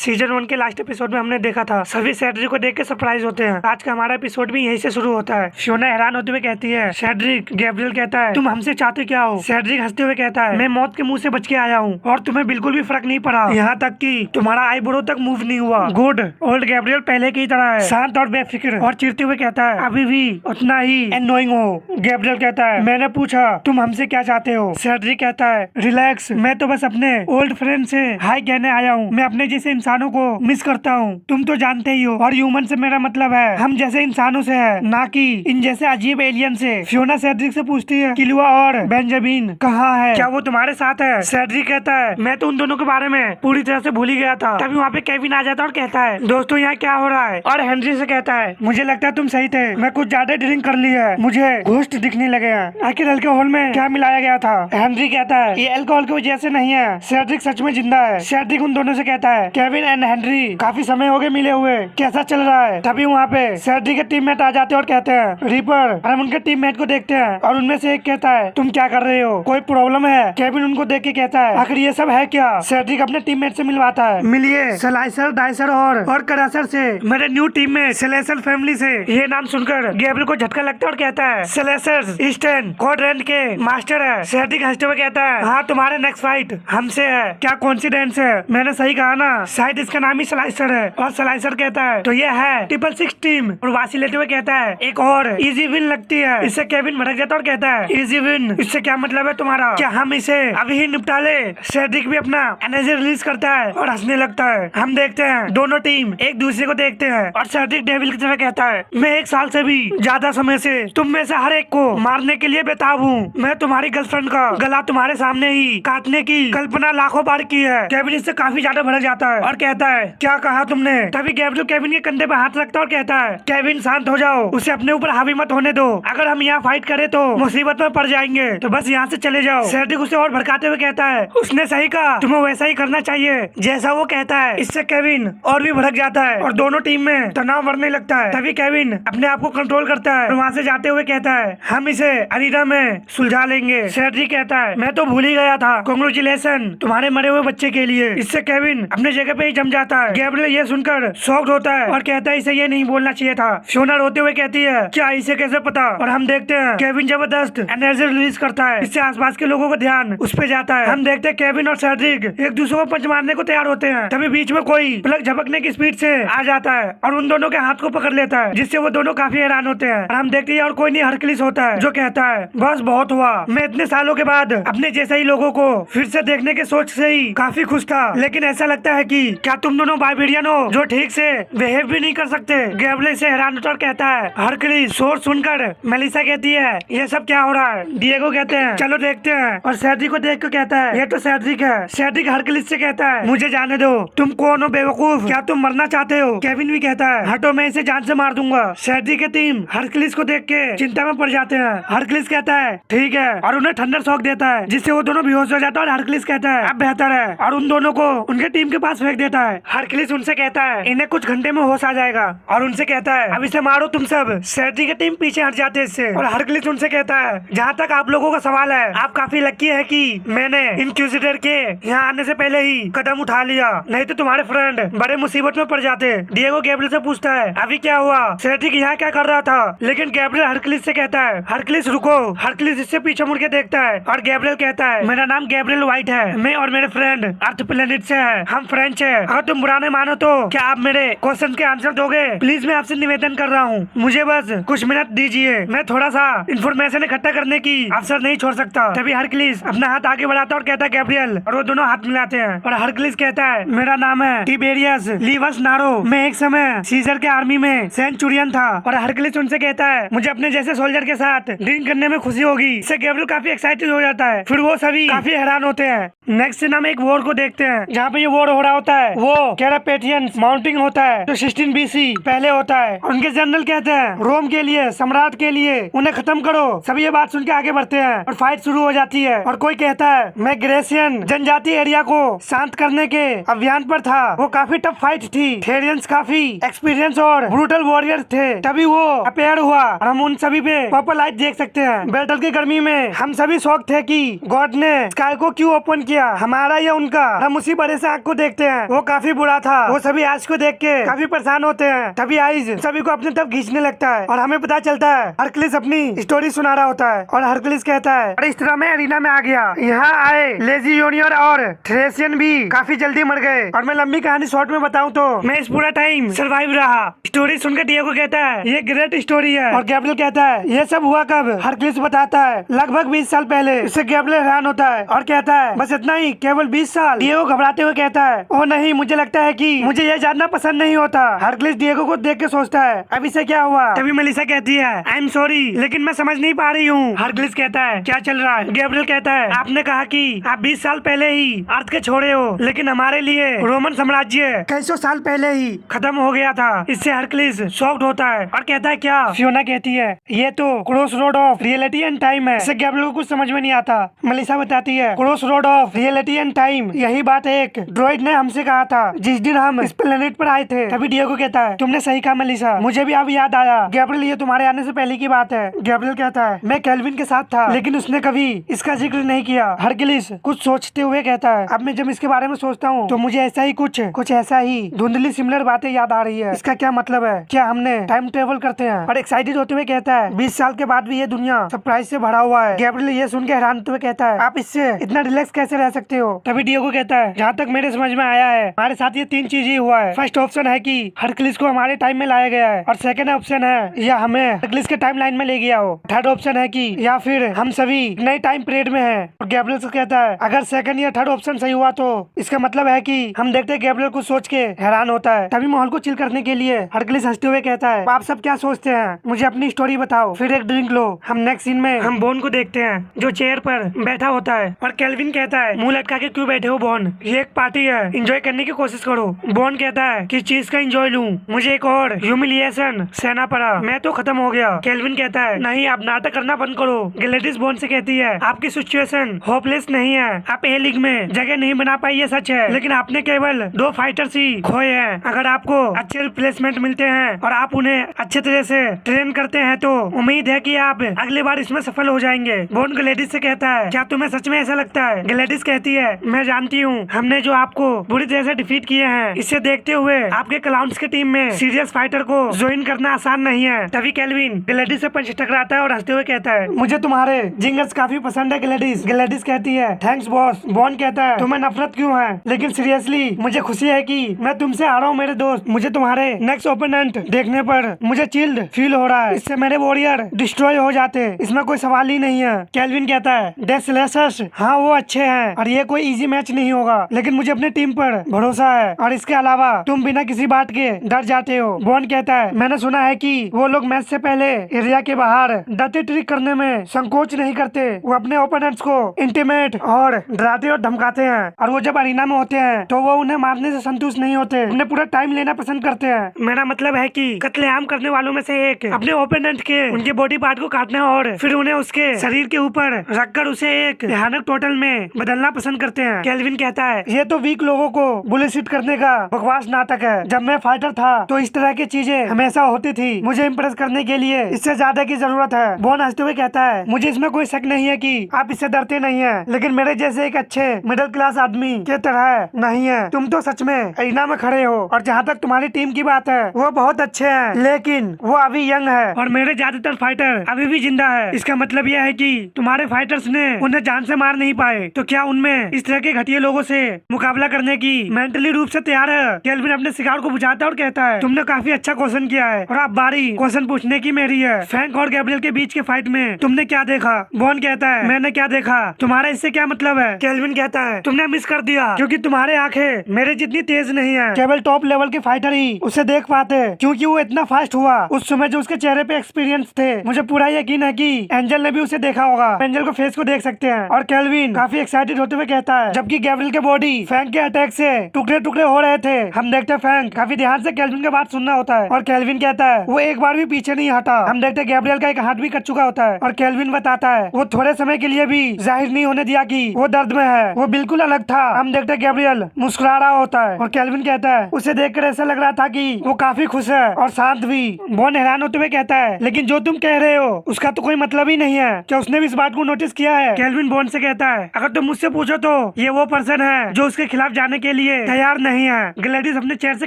Season 1 के last episode में हमने देखा था सभी सेड्रिक को देख के सरप्राइज होते हैं। आज का हमारा एपिसोड भी यहीं से शुरू होता है। फियोना हैरान होते हुए कहती है सेड्रिक। गैब्रियल कहता है तुम हमसे चाहते क्या हो? सेड्रिक हंसते हुए कहता है मैं मौत के मुंह से बच के आया हूँ और तुम्हें बिल्कुल भी फर्क नहीं पड़ा, यहाँ तक कि तुम्हारा आईब्रो तक मूव नहीं हुआ। गुड। ओल्ड गैब्रियल पहले की तरह है, शांत और बेफिक्र, और चिढ़ते हुए कहता है अभी भी उतना ही एनोइंग हो। गैब्रियल कहता है मैंने पूछा तुम हमसे क्या चाहते हो? सेड्रिक कहता है रिलैक्स, मैं तो बस अपने ओल्ड फ्रेंड से हाई कहने आया हूँ। मैं अपने जैसे इंसानों को मिस करता हूँ, तुम तो जानते ही हो, और ह्यूमन से मेरा मतलब है हम जैसे इंसानों से है, ना कि इन जैसे अजीब एलियन से। फियोना सेड्रिक से पूछती है किलुआ और बेंजामिन कहाँ है, क्या वो तुम्हारे साथ है? सेड्रिक कहता है मैं तो उन दोनों के बारे में पूरी तरह से भूल ही गया था। तभी वहाँ पे केविन आ जाता है और कहता है दोस्तों यहाँ क्या हो रहा है? और हेनरी से कहता है मुझे लगता है तुम सही थे, मैं कुछ ज्यादा ड्रिंक कर ली है, मुझे घोस्ट दिखने लगे हैं। आखिर अल्कोहल में क्या मिलाया गया था? हेनरी कहता है ये अल्कोहल की वजह से नहीं है, सेड्रिक सच में जिंदा है। सेड्रिक उन दोनों से कहता है केविन एंड हेनरी काफी समय हो गए मिले हुए, कैसा चल रहा है? तभी वहाँ पे सेड्रिक के टीममेट आ जाते हैं और कहते हैं रीपर। और हम उनके टीममेट को देखते हैं और उनमें से एक कहता है तुम क्या कर रहे हो, कोई प्रॉब्लम है? केविन उनको देख के कहता है आखिर ये सब है क्या? सेड्रिक अपने टीममेट से मिलवाता है मिलिए स्लाइसर, डाइसर और क्रशर से, मेरे न्यू टीममेट स्लेसर फैमिली से। ये नाम सुनकर गैब्रियल को झटका लगता है और कहता है स्लेसर ईस्टर्न क्वाड्रेंट के मास्टर है। सेड्रिक हंसते हुए कहता है हाँ तुम्हारे नेक्स्ट फाइट हमसे है, क्या कॉन्सिडेंस है? मैंने सही कहा ना, शायद इसका नाम ही स्लाइसर है। और स्लाइसर कहता है तो ये है 666 टीम। और वासी लेते हुए कहता है एक और इजी विन लगती है। इससे केविन भड़क जाता है और कहता है इजी विन, इससे क्या मतलब है तुम्हारा? क्या हम इसे अभी ही निपटा ले? सेड्रिक भी अपना एनर्जी रिलीज करता है और हंसने लगता है। हम देखते हैं दोनों टीम एक दूसरे को देखते हैं और सेड्रिक डेविल की तरह कहता है मैं 1 साल से भी ज्यादा समय से तुम में से हर एक को मारने के लिए बेताब हूँ। मैं तुम्हारी गर्लफ्रेंड का गला तुम्हारे सामने ही काटने की कल्पना लाखों बार की है। केविन इससे काफी ज्यादा भड़क जाता है और कहता है क्या कहा तुमने? तभी गैब्रियल केविन के कंधे पे हाथ रखता है और कहता है केविन शांत हो जाओ, उसे अपने ऊपर हावी मत होने दो, अगर हम यहाँ फाइट करें तो मुसीबत में पड़ जाएंगे, तो बस यहाँ से चले जाओ। सेड्रिक उसे और भड़काते हुए कहता है उसने सही कहा, तुम्हें वैसा ही करना चाहिए जैसा वो कहता है। इससे केविन और भी भड़क जाता है और दोनों टीम में तनाव बढ़ने लगता है। तभी केविन अपने आप को कंट्रोल करता है और वहाँ से जाते हुए कहता है हम इसे अरीना में सुलझा लेंगे। सेड्रिक कहता है मैं तो भूल ही गया था, कांग्रेचुलेशन तुम्हारे मरे हुए बच्चे के लिए। इससे केविन अपने जगह पे ही जम जाता है। गैब्रियल ये सुनकर शॉक्ड होता है और कहता है इसे ये नहीं बोलना चाहिए था। फियोना रोते हुए कहती है क्या इसे कैसे पता? और हम देखते हैं केविन जबरदस्त एनर्जी रिलीज करता है, इससे आसपास के लोगों का ध्यान उस पे जाता है। हम देखते हैं केविन और सेड्रिक एक दूसरे को पंच मारने को तैयार होते हैं। तभी बीच में कोई प्लग झपकने की स्पीड से आ जाता है और उन दोनों के हाथ को पकड़ लेता है, जिससे वो दोनों काफी हैरान होते हैं। और हम देखते हैं और कोई नहीं हरक्लिस होता है जो कहता है बस बहुत हुआ, मैं इतने सालों के बाद अपने जैसे ही लोगों को फिर से देखने के सोच से ही काफी खुश था, लेकिन ऐसा लगता है कि क्या तुम दोनों बाइबेरियन हो जो ठीक से बिहेव भी नहीं कर सकते? गैब्रियल से हैरान होकर कहता है हरक्लिस। शोर सुनकर मेलिसा कहती है ये सब क्या हो रहा है? डिएगो कहते हैं चलो देखते हैं, और सेड्रिक को देख कर कहता है ये तो सेड्रिक है। सेड्रिक हरक्लिस से कहता है मुझे जाने दो, तुम कौन हो बेवकूफ, क्या तुम मरना चाहते हो? केविन भी कहता है हटो मैं इसे जान से मार दूंगा। सेड्रिक की टीम हरक्लिस को देख के चिंता में पड़ जाते हैं। हरक्लिस कहता है ठीक है और उन्हें थंडर शॉक देता है, जिससे वो दोनों बेहोश हो जाता है। और हरक्लिस कहता है अब बेहतर है और उन दोनों को उनके टीम के पास फेंक देता है। हरक्लिस उनसे कहता है इन्हें कुछ घंटे में होश आ जाएगा और उनसे कहता है अब इसे मारो तुम सब। सेड्रिक की टीम पीछे हट जाते हैं इससे और हरक्लिस उनसे कहता है जहाँ तक आप लोगों का सवाल है आप काफी लकी है कि मैंने इंक्विजिटर के यहाँ आने से पहले ही कदम उठा लिया, नहीं तो तुम्हारे फ्रेंड बड़े मुसीबत में पड़ जाते। डिएगो गैब्रियल से पूछता है अभी क्या हुआ? सेड्रिक यहाँ क्या कर रहा था? लेकिन गैब्रियल हरक्लिस से कहता है हरक्लिस रुको। हरक्लिस इससे पीछे मुड़ के देखता है और गैब्रियल कहता है मेरा नाम गैब्रियल व्हाइट है, मैं और मेरे फ्रेंड अर्थ प्लेनेट से है, हम फ्रेंच है, अगर तुम बुरा नहीं मानो तो क्या आप मेरे क्वेश्चन के आंसर दोगे? प्लीज मैं आपसे निवेदन कर रहा हूँ, मुझे बस कुछ मिनट दीजिए, मैं थोड़ा सा इन्फॉर्मेशन इकट्ठा करने की अवसर नहीं छोड़ सकता। तभी हरक्लिस अपना हाथ आगे बढ़ाता और कहता है गैब्रियल, और वो दोनों हाथ मिलाते हैं और हरक्लिस कहता है मेरा नाम है टिबेरियस लीवस नारो, मैं एक समय सीजर के आर्मी में सेंचुरियन था। और हरक्लिस उनसे कहता है मुझे अपने जैसे सोल्जर के साथ ड्रिंक करने में खुशी होगी। इससे गैब्रियल काफी एक्साइटेड हो जाता है, फिर वो सभी काफी हैरान होते हैं। नेक्स्ट सीन हम एक वॉर को देखते हैं जहाँ पे ये वॉर हो रहा होता है, वो कैरापेटियंस माउंटिंग होता है जो 16 BC पहले होता है। और उनके जनरल कहते हैं रोम के लिए, सम्राट के लिए उन्हें खत्म करो। सभी ये बात सुन के आगे बढ़ते हैं और फाइट शुरू हो जाती है। और कोई कहता है मैं ग्रेसियन जनजाति एरिया को शांत करने के अभियान पर था, वो काफी टफ फाइट थी, थेरियंस काफी एक्सपीरियंस और ब्रूटल वॉरियर थे। तभी वो अपेयर हुआ और हम उन सभी पे पर्पल लाइट देख सकते हैं। बैटल की गर्मी में हम सभी शॉक थे कि गॉड ने स्काई को क्यों ओपन किया, हमारा या उनका। हम उसी बड़े से आग को देखते हैं वो काफी बुरा था। वो सभी आइस को देख के काफी परेशान होते हैं। तभी आइस सभी को अपने तरफ खींचने लगता है और हमें पता चलता है हरक्लिस अपनी स्टोरी सुना रहा होता है और हरक्लिस कहता है और इस तरह मैं एरिना में आ गया। यहाँ आए लेजी जूनियर और थ्रेसियन भी काफी जल्दी मर गए और मैं लंबी कहानी शॉर्ट में बताऊं तो मैं इस पूरा टाइम सरवाइव रहा। स्टोरी सुनकर डिएगो कहता है ये ग्रेट स्टोरी है और गैब्रियल कहता है ये सब हुआ कब? हरक्लिस बताता है लगभग 20 साल पहले। इससे गैब्रियल हैरान होता है और कहता है बस इतना ही, केवल 20 साल? डिएगो घबराते हुए कहता है ओ नहीं, मुझे लगता है कि मुझे यह जानना पसंद नहीं होता। हरक्लिस डिएगो को देख के सोचता है अब इसे क्या हुआ? तभी मेलिसा कहती है आई एम सॉरी लेकिन मैं समझ नहीं पा रही हूँ। हरक्लिस कहता है क्या चल रहा है? गैब्रियल कहता है आपने कहा कि आप 20 साल पहले ही अर्थ के छोड़े हो, लेकिन हमारे लिए रोमन साम्राज्य कई सौ साल पहले ही खत्म हो गया था। इससे हरक्लिस शॉक्ड होता है और कहता है क्या? फियोना कहती है ये तो cross road of reality and time है। इससे गैब्रियल को कुछ समझ में नहीं आता। मेलिसा बताती है cross road of reality and time, यही बात एक ड्रॉइड ने हमसे कहा था जिस दिन हम इस प्लेनेट पर आए थे। तभी डिएगो कहता है तुमने सही कहा मेलिसा, मुझे भी अब याद आया। गैब्रियल ये तुम्हारे आने से पहले की बात है। गैब्रियल कहता है मैं केल्विन के साथ था लेकिन उसने कभी इसका जिक्र नहीं किया। हरक्लिस कुछ सोचते हुए कहता है अब मैं जब इसके बारे में सोचता हूँ तो मुझे ऐसा ही कुछ ऐसा ही धुंधली सिमिलर बातें याद आ रही है। इसका क्या मतलब है? क्या हमने टाइम ट्रेवल करते हैं? और एक्साइटेड होते हुए कहता है 20 साल के बाद भी ये दुनिया सरप्राइज से भरा हुआ है। गैब्रियल ये सुन के हैरान होते हुए कहता है आप इससे इतना रिलैक्स कैसे रह सकते हो? तभी डिएगो कहता है जहाँ तक मेरे समझ में आया है हमारे साथ ये 3 चीज ही हुआ है। फर्स्ट ऑप्शन है कि हरक्लिस को हमारे टाइम में लाया गया है और सेकंड ऑप्शन है या हमें हरक्लिस के टाइम लाइन में ले गया हो। थर्ड ऑप्शन है कि या फिर हम सभी नए टाइम पीरियड में हैं। और गैब्रियल से कहता है अगर सेकंड या थर्ड ऑप्शन सही हुआ तो इसका मतलब है कि हम देखते हैं। गैब्रियल को सोच के हैरान होता है। तभी माहौल को चिल करने के लिए हरक्लिस हंसते हुए कहता है आप सब क्या सोचते हैं? मुझे अपनी स्टोरी बताओ, फिर एक ड्रिंक लो। हम नेक्स्ट सीन में हम बॉन को देखते हैं जो चेयर पर बैठा होता है और केल्विन कहता है मुंह लटका के क्यों बैठे हो बॉन, ये एक पार्टी है, एंजॉय करने की कोशिश करो। बॉन कहता है किस चीज का एंजॉय लूं, मुझे एक और ह्यूमिलिएशन सहना पड़ा, मैं तो खत्म हो गया। केल्विन कहता है नहीं आप नाटक करना बंद करो। ग्लैडिस बॉन से कहती है आपकी सिचुएशन होपलेस नहीं है, आप ए लीग में जगह नहीं बना पाई ये सच है, लेकिन आपने केवल 2 फाइटर्स ही खोए हैं। अगर आपको अच्छे रिप्लेसमेंट मिलते हैं और आप उन्हें अच्छे तरह से ट्रेन करते हैं तो उम्मीद है कि आप अगली बार इसमें सफल हो जाएंगे। बॉन ग्लैडिस से कहता है क्या तुम्हें सच में ऐसा लगता है? ग्लैडिस कहती है मैं जानती हूँ हमने जो आपको बुरी तरह से डिफीट किए हैं, इसे देखते हुए आपके क्लाउन्स के टीम में सीरियस फाइटर को ज्वाइन करना आसान नहीं है। तभी केल्विन ग्लैडिस से पंच टकराता है और हंसते हुए कहता है मुझे तुम्हारे जिंगर्स काफी पसंद है ग्लैडिस। ग्लैडिस कहती है थैंक्स बॉस। बॉन कहता है तुम्हें नफरत क्यों है? लेकिन सीरियसली मुझे खुशी है कि मैं तुमसे आ रहा हूँ मेरे दोस्त। मुझे तुम्हारे नेक्स्ट ओपोनेंट देखने पर मुझे चिल्ड फील हो रहा है, इससे मेरे वॉरियर डिस्ट्रॉय हो जाते, इसमें कोई सवाल ही नहीं है। केल्विन कहता है डेस्लेसर्स हाँ वो अच्छे हैं और ये कोई इजी मैच नहीं होगा, लेकिन मुझे अपने टीम पर भरोसा है और इसके अलावा तुम बिना किसी बात के डर जाते हो। बॉन कहता है मैंने सुना है कि वो लोग मैच से पहले एरिया के बाहर डर्टी ट्रिक करने में संकोच नहीं करते। वो अपने ओपोनेंट्स को इंटिमेट और डराते और धमकाते हैं और वो जब अरीना में होते हैं तो वो उन्हें मारने से संतुष्ट नहीं होते, उन्हें पूरा टाइम लेना पसंद करते हैं। मेरा मतलब है कि कत्लेआम करने वालों में से एक अपने ओपोनेंट के उनके बॉडी पार्ट को काटना और फिर उन्हें उसके शरीर के ऊपर रखकर उसे एक भयानक टोटल में बदलना पसंद करते हैं। केल्विन कहता है ये तो वीक लोगों को बुलिशिट करने का बकवास नाटक है। जब मैं फाइटर था तो इस तरह की चीजें हमेशा होती थी, मुझे इम्प्रेस करने के लिए इससे ज्यादा की जरूरत है। बॉन हंसते हुए कहता है मुझे इसमें कोई शक नहीं है कि आप इससे डरते नहीं है, लेकिन मेरे जैसे एक अच्छे मिडिल क्लास आदमी के तरह नहीं है। तुम तो सच में अरीना में खड़े हो और जहाँ तक तुम्हारी टीम की बात है वो बहुत अच्छे हैं, लेकिन वो अभी यंग है और मेरे ज्यादातर फाइटर अभी भी जिंदा है। इसका मतलब यह है कि तुम्हारे फाइटर्स ने उन्हें जान से मार नहीं पाए, तो क्या उनमें इस तरह के घटिया लोगों से मुकाबला करने की मेंटली रूप से तैयार है? केल्विन अपने शिकार को बुझाता है और कहता है तुमने काफी अच्छा क्वेश्चन किया है और अब बारी क्वेश्चन पूछने की मेरी है। फ्रैंक और गैब्रियल के बीच के फाइट में तुमने क्या देखा? बॉन कहता है मैंने क्या देखा, तुम्हारा इससे क्या मतलब है? केल्विन कहता है तुमने मिस कर दिया क्योंकि तुम्हारे आंखें मेरे जितनी तेज नहीं है, केवल टॉप लेवल के फाइटर ही उसे देख पाते, क्योंकि वो इतना फास्ट हुआ। उस समय जो उसके चेहरे पे एक्सपीरियंस थे, मुझे पूरा यकीन है कि एंजल ने भी उसे देखा होगा। एंजल को फेस को देख सकते हैं। और केल्विन काफी एक्साइटेड होते हुए कहता है जबकि गैब्रियल के बॉडी फ्रैंक के अटैक से टुकड़े टुकड़े हो रहे थे। हम देखते हैं फ्रैंक काफी ध्यान से केल्विन की बात सुनना होता है और केल्विन कहता है वो एक बार भी पीछे नहीं हटा। हम देखते हैं गैब्रियल का एक हाथ भी कट चुका होता है और केल्विन बताता है वो थोड़े समय के लिए भी जाहिर नहीं होने दिया कि वो दर्द में है, वो बिल्कुल अलग था। हम देखते हैं गैब्रियल मुस्कुरा रहा होता है और केल्विन कहता है उसे देखकर ऐसा लग रहा था कि वो काफी खुश है और शांत भी। बॉन हैरान होते हुए कहता है लेकिन जो तुम कह रहे हो उसका तो कोई मतलब ही नहीं है, क्या उसने भी इस बात को नोटिस किया है? केल्विन बॉन से कहता है अगर तुम मुझसे पूछो तो ये वो पर्सन है जो उसके खिलाफ जाने के लिए तैयार नहीं है। ग्लैडिस अपने चेयर से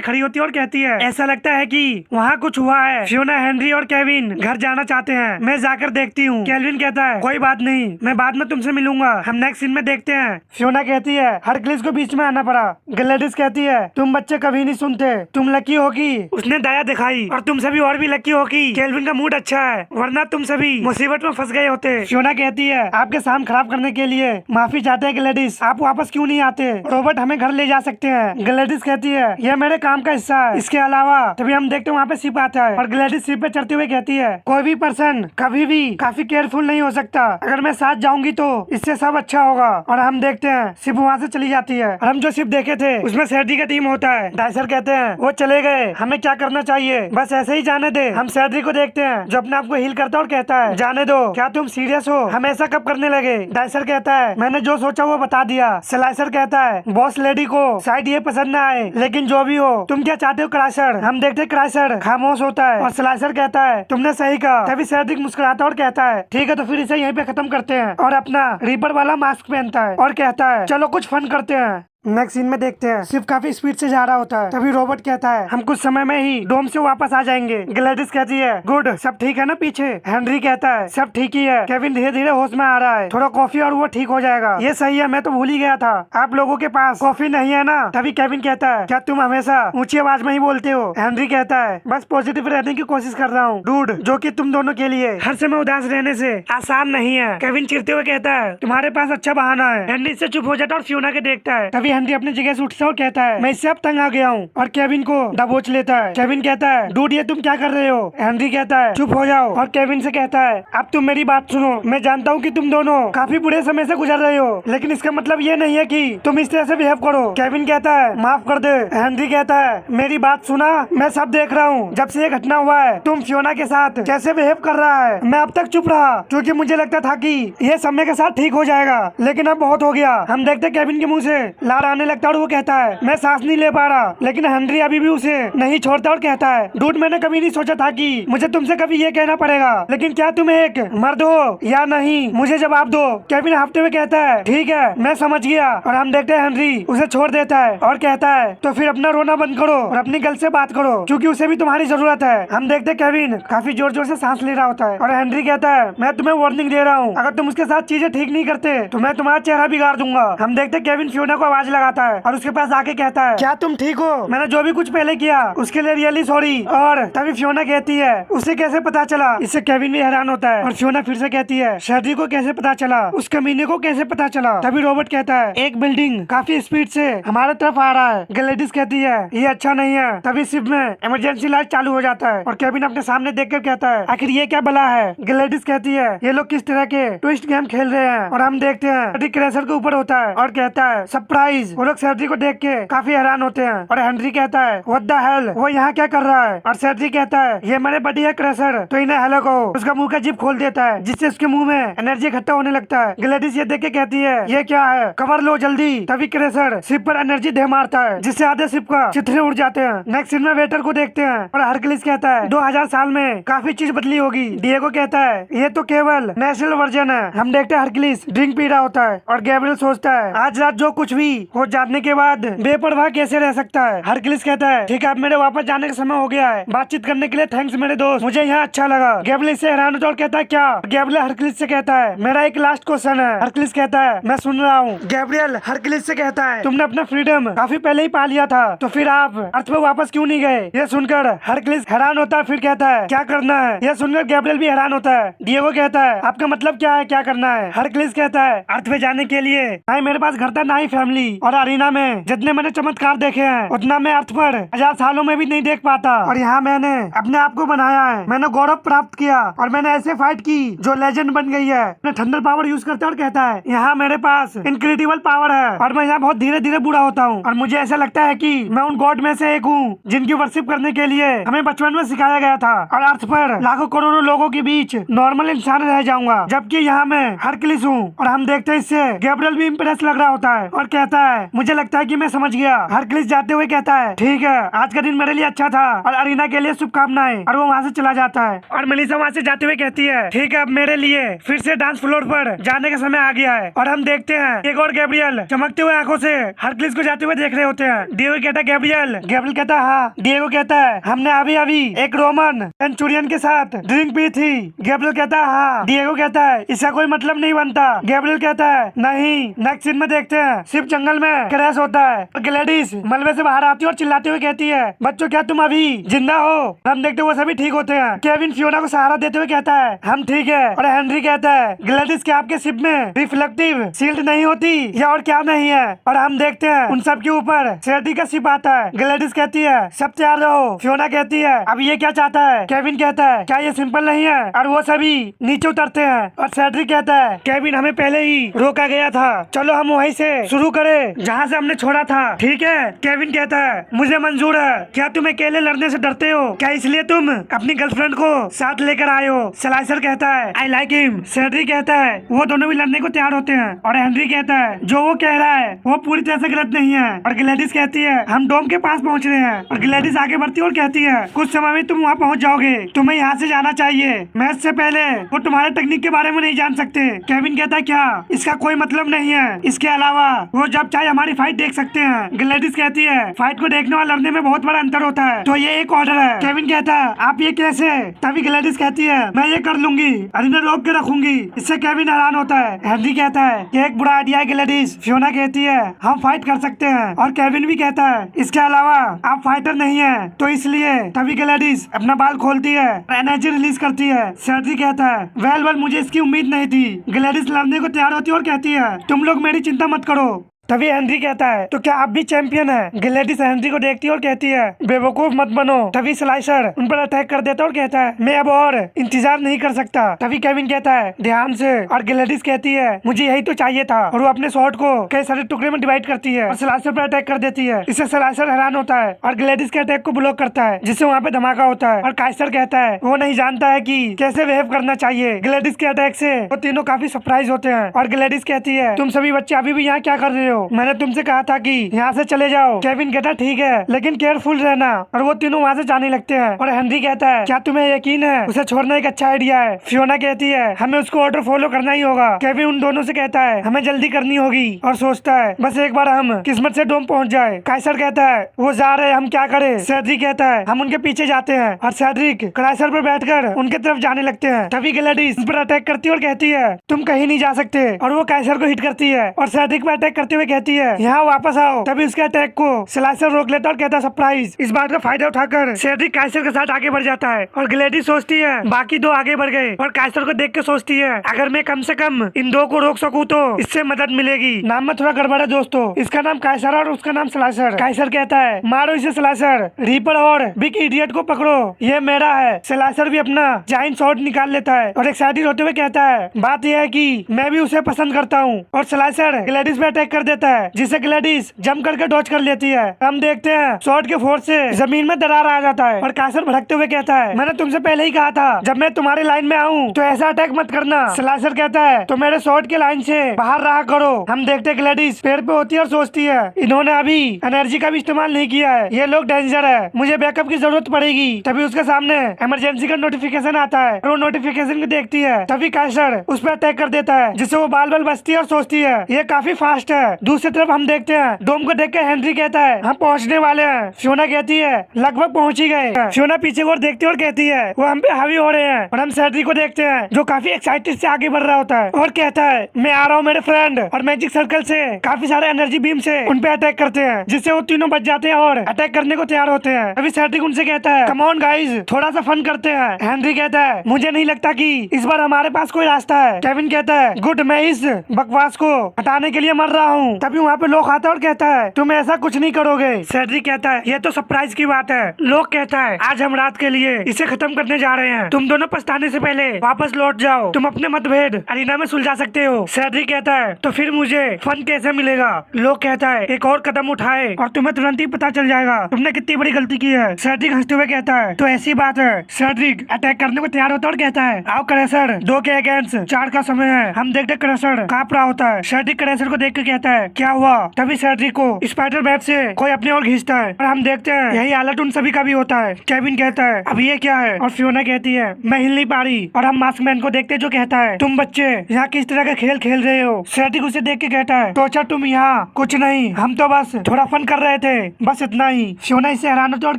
खड़ी होती है और कहती है ऐसा लगता है कि वहाँ कुछ हुआ है। फियोना, हेनरी और केविन घर जाना चाहते हैं। मैं जाकर देखती हूँ। केल्विन कहता है कोई बात नहीं, मैं बाद में तुमसे मिलूंगा। हम नेक्स्ट सीन में देखते हैं। फियोना कहती है हरक्लिस को बीच में आना पड़ा। ग्लैडिस कहती है तुम बच्चे कभी नहीं सुनते, तुम लकी हो कि उसने दया दिखाई, और तुम सभी और भी लकी हो कि केल्विन का मूड अच्छा है, वरना तुम सभी मुसीबत में फंस गए होते। फियोना कहती है आपके शाम खराब करने के लिए माफी चाहते हैं ग्लैडिस, आप वापस क्यों नहीं आते? रॉबर्ट हमें घर ले जा सकते हैं। ग्लैडिस कहती है यह मेरे काम का हिस्सा है। इसके अलावा तभी हम देखते हैं वहाँ पे शिप आता है और ग्लैडिस शिप पे चढ़ते हुए कहती है कोई भी पर्सन कभी भी काफी केयरफुल नहीं हो सकता। अगर मैं साथ जाऊंगी तो इससे सब अच्छा होगा। और हम देखते हैं शिप वहाँ से चली जाती है और हम जो शिप देखे थे उसमें सैड्रिक का टीम होता है। डाइसर कहते हैं वो चले गए, हमें क्या करना चाहिए? बस ऐसे ही जाने दे। हम सैड्रिक को देखते हैं जो अपने आप को हील करता है और कहता है जाने दो, क्या तुम सीरियस हो? हम ऐसा कब करने लगे? डाइसर कहता है मैंने जो सोचा वो बता दिया। स्लाइसर कहता है बॉस लेडी को शायद ये पसंद न आए, लेकिन जो भी हो तुम क्या चाहते हो क्राइसर? हम देखते क्राइसर खामोश होता है और स्लाइसर कहता है तुमने सही कहा। तभी सैड्रिक मुस्कुराता है और कहता है ठीक है तो फिर इसे यहीं पे खत्म करते हैं, और अपना रीपर वाला मास्क पहनता है और कहता है चलो कुछ फन करते हैं। नेक्स्ट सीन में देखते हैं शिप काफी स्पीड से जा रहा होता है। तभी रॉबर्ट कहता है हम कुछ समय में ही डोम से वापस आ जाएंगे। ग्लैडिस कहती है गुड, सब ठीक है ना पीछे? हेनरी कहता है सब ठीक ही है। केविन धीरे धीरे होश में आ रहा है, थोड़ा कॉफी और वो ठीक हो जाएगा। ये सही है, मैं तो भूल ही गया था आप लोगों के पास कॉफी नहीं है ना? तभी केविन कहता है क्या तुम हमेशा ऊंची आवाज में ही बोलते हो? हेनरी कहता है बस पॉजिटिव रहने की कोशिश कर रहा हूँ डूड, जो कि तुम दोनों के लिए हर समय उदास रहने से आसान नहीं है। केविन चिढ़ते हुए कहता है तुम्हारे पास अच्छा बहाना है। हेनरी इससे चुप हो जाता है और फियोना के देखता है। तभी हेनरी अपनी जगह से उठता है और कहता है मैं इससे अब तंग आ गया हूँ, और केविन को दबोच लेता है। केविन कहता है डूड ये तुम क्या कर रहे हो? हेनरी कहता है चुप हो जाओ, और केविन से कहता है अब तुम मेरी बात सुनो। मैं जानता हूँ कि तुम दोनों काफी बुरे समय से गुजर रहे हो, लेकिन इसका मतलब ये नहीं है कि तुम इस तरह से बिहेव करो। केविन कहता है माफ कर दे। हेनरी कहता है मेरी बात सुना, मैं सब देख रहा हूँ जब से ये घटना हुआ है। तुम फियोना के साथ कैसे बिहेव कर रहा है। मैं अब तक चुप रहा क्योंकि मुझे लगता था कि ये समय के साथ ठीक हो जाएगा, लेकिन अब बहुत हो गया। हम देखते केविन के मुंह से लार आने लगता है और वो कहता है मैं सांस नहीं ले पा रहा, लेकिन हेनरी अभी भी उसे नहीं छोड़ता और कहता है डूड मैंने कभी नहीं सोचा था कि मुझे तुमसे कभी ये कहना पड़ेगा, लेकिन क्या तुम एक मर्द हो या नहीं? मुझे जवाब दो। केविन हाँफते हुए कहता है ठीक है मैं समझ गया। और हम देखते हैं हेनरी उसे छोड़ देता है और कहता है तो फिर अपना रोना बंद करो और अपनी गर्ल से बात करो, क्योंकि उसे भी तुम्हारी जरूरत है। हम देखते हैं केविन काफी जोर जोर से सांस ले रहा होता है और हेनरी कहता है मैं तुम्हें वार्निंग दे रहा हूँ, अगर तुम उसके साथ चीजें ठीक नहीं करते तो मैं तुम्हारा चेहरा बिगाड़ दूंगा। हम देखते हैं केविन फियोना को आवाज लगाता है और उसके पास आके कहता है क्या तुम ठीक हो? मैंने जो भी कुछ पहले किया उसके लिए रियली सॉरी। और तभी फियोना कहती है उसे कैसे पता चला? इससे केविन भी हैरान होता है और फियोना फिर से कहती है सैड्रिक को कैसे पता चला? उस कमीने को कैसे पता चला? तभी रॉबर्ट कहता है एक बिल्डिंग काफी स्पीड से हमारे तरफ आ रहा है। ग्लैडिस कहती है ये अच्छा नहीं है। तभी शिप में इमरजेंसी लाइट चालू हो जाता है और केविन अपने सामने देखकर कहता है आखिर ये क्या बला है? ग्लैडिस कहती है ये लोग किस तरह के ट्विस्ट गेम खेल रहे हैं। और हम देखते हैं सैड्रिक क्रेशर के ऊपर होता है और कहता है सरप्राइज। वो लोग सैड्रिक को देख के काफी हैरान होते हैं और हेनरी कहता है व्हाट द हेल, वो यहाँ क्या कर रहा है? और सैड्रिक कहता है ये मेरे बडी है क्रेशर, तो इन्हें हेलो कहो। उसका मुंह का जिप खोल देता है जिससे उसके मुंह में एनर्जी इकट्ठा होने लगता है। ग्लैडिस ये देख के कहती है ये क्या है, कवर लो जल्दी। तभी क्रेशर शिप पर एनर्जी दे मारता है जिससे आधे शिप का चित्रे उड़ जाते हैं। नेक्स्ट सीन में वेटर को देखते हैं और हरक्लिस कहता है 2000 साल में काफी चीज बदली होगी। डिएगो कहता है ये तो केवल नेचुरल वर्जन है। हम देखते हैं हरक्लिस ड्रिंक पी रहा होता है और गैब्रियल सोचता है आज रात जो कुछ भी हो जानने के बाद बेपरवाह कैसे रह सकता है। हरक्लिस कहता है ठीक है अब मेरे वापस जाने का समय हो गया है, बातचीत करने के लिए थैंक्स मेरे दोस्त, मुझे यहाँ अच्छा लगा। गैब्रियल से हैरान होता है और कहता है क्या? गैब्रियल हरक्लिस से कहता है मेरा एक लास्ट क्वेश्चन है। हरक्लिस कहता है मैं सुन रहा हूँ। गैब्रियल हरक्लिस से कहता है तुमने अपना फ्रीडम काफी पहले ही पा लिया था, तो फिर आप अर्थ पे वापस क्यों नहीं गए? ये सुनकर हरक्लिस हैरान होता है, फिर कहता है क्या करना है? यह सुनकर गैब्रियल भी हैरान होता है। डिएगो कहता है आपका मतलब क्या है, क्या करना है? हरक्लिस कहता है अर्थ पे जाने के लिए ना ही मेरे पास घर था ना ही फैमिली, और अरीना में जितने मैंने चमत्कार देखे हैं उतना मैं अर्थ पर 1000 सालों में भी नहीं देख पाता, और यहाँ मैंने अपने आप को बनाया है, मैंने गौरव प्राप्त किया और मैंने ऐसे फाइट की जो लेजेंड बन गई है। मैं थंडर पावर यूज करता और कहता है यहाँ मेरे पास इनक्रेडिबल पावर है और मैं यहाँ बहुत धीरे धीरे बूढ़ा होता हूँ, और मुझे ऐसा लगता है कि मैं उन गॉड में से एक हूँ जिनकी वर्शिप करने के लिए हमें बचपन में सिखाया गया था, और अर्थ पर लाखों करोड़ों लोगों के बीच नॉर्मल इंसान रह जाऊंगा, जबकि यहाँ मैं हरक्लिस हूँ। और हम देखते हैं इससे गैब्रियल भी इम्प्रेस लग रहा होता है और कहता है, मुझे लगता है कि मैं समझ गया। हरक्लिस जाते हुए कहता है, ठीक है, आज का दिन मेरे लिए अच्छा था और अरीना के लिए शुभकामनाएं। और वो वहाँ से चला जाता है और मेलिसा वहाँ से जाते हुए कहती है, ठीक है, अब मेरे लिए फिर से डांस फ्लोर पर जाने का समय आ गया है। और हम देखते हैं एक और गैब्रियल चमकते हुए आंखों से हरक्लिस को जाते हुए देख रहे होते हैं। डिएगो कहता है, गैब्रियल कहता है, हाँ। डिएगो कहता है, हमने अभी अभी एक रोमन सेंचुरियन के साथ ड्रिंक पी थी। गैब्रियल कहता है, हाँ। डिएगो कहता है, इसका कोई मतलब नहीं बनता। गैब्रियल कहता है, नहीं। नेक्स्ट सीन में देखते हैं सिर्फ जंगल में क्रैश होता है। ग्लैडिस मलबे से बाहर आती है और चिल्लाते हुए कहती है, बच्चों क्या तुम अभी जिंदा हो? हम देखते हैं वो सभी ठीक होते हैं। केविन फियोना को सहारा देते हुए कहता है, हम ठीक है। और हेनरी कहता है, ग्लैडिस क्या आपके शिप में रिफ्लेक्टिव शील्ड नहीं होती या और क्या नहीं है? और हम देखते हैं उन सब के ऊपर सेड्रिक का शिप आता है। ग्लैडिस कहती है, सब तैयार रहो। फियोना कहती है, अब ये क्या चाहता है? केविन कहता है, क्या ये सिंपल नहीं है? और वो सभी नीचे उतरते हैं और सेड्रिक कहता है, केविन हमें पहले ही रोका गया था, चलो हम वहीं से शुरू करें जहाँ से हमने छोड़ा था। ठीक है? केविन कहता है, मुझे मंजूर है। क्या तुम अकेले लड़ने से डरते हो? क्या इसलिए तुम अपनी गर्लफ्रेंड को साथ लेकर आए हो? स्लाइसर कहता है, आई लाइक हिम। सेड्रिक कहता है, वो दोनों भी लड़ने को तैयार होते हैं। और हेनरी कहता है, जो वो कह रहा है वो पूरी तरह से गलत नहीं है। और ग्लैडिस कहती है, हम डोम के पास पहुँच रहे हैं। और ग्लैडिस आगे बढ़ती है और कहती है, कुछ समय में तुम वहाँ पहुँच जाओगे, तुम्हें यहाँ से जाना चाहिए। मैच से पहले वो तुम्हारे टेक्निक के बारे में नहीं जान सकते। केविन कहता है, क्या इसका कोई मतलब नहीं है? इसके अलावा वो जब चाहे हमारी फाइट देख सकते हैं। ग्लैडिस कहती है, फाइट को देखने और लड़ने में बहुत बड़ा अंतर होता है, तो ये एक ऑर्डर है। केविन कहता है, आप ये कैसे? तभी ग्लैडिस कहती है, मैं ये कर लूंगी, अरीना रोक के रखूंगी। इससे केविन हैरान होता है। हेनरी कहता है, ये एक बुरा आइडिया है ग्लैडिस। फियोना कहती है, हम फाइट कर सकते हैं। और केविन भी कहता है, इसके अलावा आप फाइटर नहीं है, तो इसलिए। तभी ग्लैडिस अपना बाल खोलती है, एनर्जी रिलीज करती है। सेड्रिक कहता है, वेल मुझे इसकी उम्मीद नहीं थी। ग्लैडिस लड़ने को तैयार होती है और कहती है, तुम लोग मेरी चिंता मत करो। तभी हेनरी कहता है, तो क्या आप भी चैंपियन है? ग्लैडिस हेनरी को देखती है और कहती है, बेवकूफ मत बनो। तभी स्लाइसर उन पर अटैक कर देता है और कहता है, मैं अब और इंतजार नहीं कर सकता। तभी केविन कहता है, ध्यान से। और ग्लैडिस कहती है, मुझे यही तो चाहिए था। और वो अपने शॉट को कई सारे टुकड़े में डिवाइड करती है और स्लाइसर पर अटैक कर देती है। इससे स्लाइसर हैरान होता है और ग्लैडिस के अटैक को ब्लॉक करता है, जिससे वहाँ पे धमाका होता है। और काइसर कहता है, वो नहीं जानता है कि कैसे बिहेव करना चाहिए। ग्लैडिस के अटैक से वो तीनों काफी सरप्राइज होते हैं। और ग्लैडिस कहती है, तुम सभी बच्चे अभी भी यहाँ क्या कर रहे हो? मैंने तुमसे कहा था कि यहाँ से चले जाओ। केविन कहता है, ठीक है, लेकिन केयरफुल रहना। और वो तीनों वहाँ से जाने लगते हैं। और हेनरी कहता है, क्या तुम्हें यकीन है उसे छोड़ना एक अच्छा आइडिया है? फियोना कहती है, हमें उसको ऑर्डर फॉलो करना ही होगा। केविन उन दोनों से कहता है, हमें जल्दी करनी होगी। और सोचता है, बस एक बार हम किस्मत से डोम पहुँच जाए। काइसर कहता है, वो जा रहे, हम क्या करें? सेड्रिक कहता है, हम उनके पीछे जाते हैं। और सेड्रिक काइसर पर बैठकर उनके तरफ जाने लगते हैं। तभी ग्लैडिस उन पर अटैक करती है और कहती है, तुम कहीं नहीं जा सकते। और वो काइसर को हिट करती है और सेड्रिक पर अटैक करते हुए कहती है, यहाँ वापस आओ। तभी उसके अटैक को स्लाइसर रोक लेता और कहता है, सरप्राइज। इस बात का फायदा उठाकर सेड्रिक काइसर के साथ आगे बढ़ जाता है। और ग्लैडिस सोचती है, बाकी दो आगे बढ़ गए। और काइसर को देख के सोचती है, अगर मैं कम से कम इन दो को रोक सकूं तो इससे मदद मिलेगी। नाम में थोड़ा गड़बड़ है दोस्तों, इसका नाम काइसर और उसका नाम स्लाइसर। काइसर कहता है, मारो इसे स्लाइसर, रीपर और बिग इडियट को पकड़ो, ये मेरा है। स्लाइसर भी अपना जाइंट शॉट निकाल लेता है और एक्साइटेड होते हुए कहता है, बात यह है कि मैं भी उसे पसंद करता हूँ। और स्लाइसर ग्लैडिस पे अटैक कर देता है, जिसे ग्लैडिस जम करके डॉज कर लेती है। हम देखते हैं शॉट के फोर्स से जमीन में दरार आ जाता है। और काइसर भड़कते हुए कहता है, मैंने तुमसे पहले ही कहा था, जब मैं तुम्हारी लाइन में आऊँ तो ऐसा अटैक मत करना। स्लाइसर कहता है, तो मेरे शॉट के लाइन से बाहर रहा करो। हम देखते हैं ग्लैडिस पेड़ पे होती है और सोचती है, इन्होंने अभी एनर्जी का भी इस्तेमाल नहीं किया है, ये लोग डेंजर है, मुझे बैकअप की जरूरत पड़ेगी। तभी उसके सामने इमरजेंसी का नोटिफिकेशन आता है और वो नोटिफिकेशन को देखती है। तभी काइसर उस पर अटैक कर देता है, जिससे वो बाल बाल बचती है और सोचती है, ये काफी फास्ट है। दूसरी तरफ हम देखते हैं डोम को देख के हेनरी कहता है, हम पहुंचने वाले हैं। फियोना कहती है, लगभग पहुंच ही गए। फियोना पीछे को देखती है और कहती है, वो हम पे हावी हो रहे हैं। और हम सेड्रिक को देखते हैं, जो काफी एक्साइटेड से आगे बढ़ रहा होता है और कहता है, मैं आ रहा हूँ मेरे फ्रेंड। और मैजिक सर्कल से काफी सारे एनर्जी बीम से उन पे अटैक करते हैं, जिससे वो तीनों बच जाते हैं और अटैक करने को तैयार होते हैं। अभी सेड्रिक उनसे कहता है, कम ऑन गाइस, थोड़ा सा फन करते हैं। हेनरी कहता है, मुझे नहीं लगता कि इस बार हमारे पास कोई रास्ता है। केविन कहता है, गुड, मैं इस बकवास को हटाने के लिए मर रहा हूँ। तभी वहाँ पे लोग आता है और कहता है, तुम ऐसा कुछ नहीं करोगे। सेड्रिक कहता है, ये तो सरप्राइज की बात है। लोग कहता है, आज हम रात के लिए इसे खत्म करने जा रहे हैं, तुम दोनों पछताने से पहले वापस लौट जाओ, तुम अपने मतभेद अरीना में सुलझा सकते हो। सेड्रिक कहता है, तो फिर मुझे फन कैसे मिलेगा? लोग कहता है, एक और कदम उठाए और तुम्हें तुरंत ही पता चल जाएगा तुमने कितनी बड़ी गलती की है। सेड्रिक हंसते हुए कहता है, तो ऐसी बात है। सेड्रिक अटैक करने को तैयार होता है और कहता है, आओ क्रैशर, 2 के अगेंस्ट 4 का समय है। हम देखते क्रैशर कांप रहा होता है। सेड्रिक क्रैशर को देख के कहता है, है क्या हुआ। तभी सेड्रिक को स्पाइडर वेब से कोई अपनी ओर खींचता है और हम देखते हैं यही हालत उन सभी का भी होता है। केविन कहता है अब ये क्या है, और फियोना कहती है मैं हिल नहीं पा रही। और हम मास्क मैन को देखते हैं जो कहता है तुम बच्चे यहाँ किस तरह का खेल खेल रहे हो। सेड्रिक उसे देख के कहता है टॉर्चर तुम यहाँ कुछ नहीं, हम तो बस थोड़ा फन कर रहे थे, बस इतना ही। फियोना इससे हैरान होती है और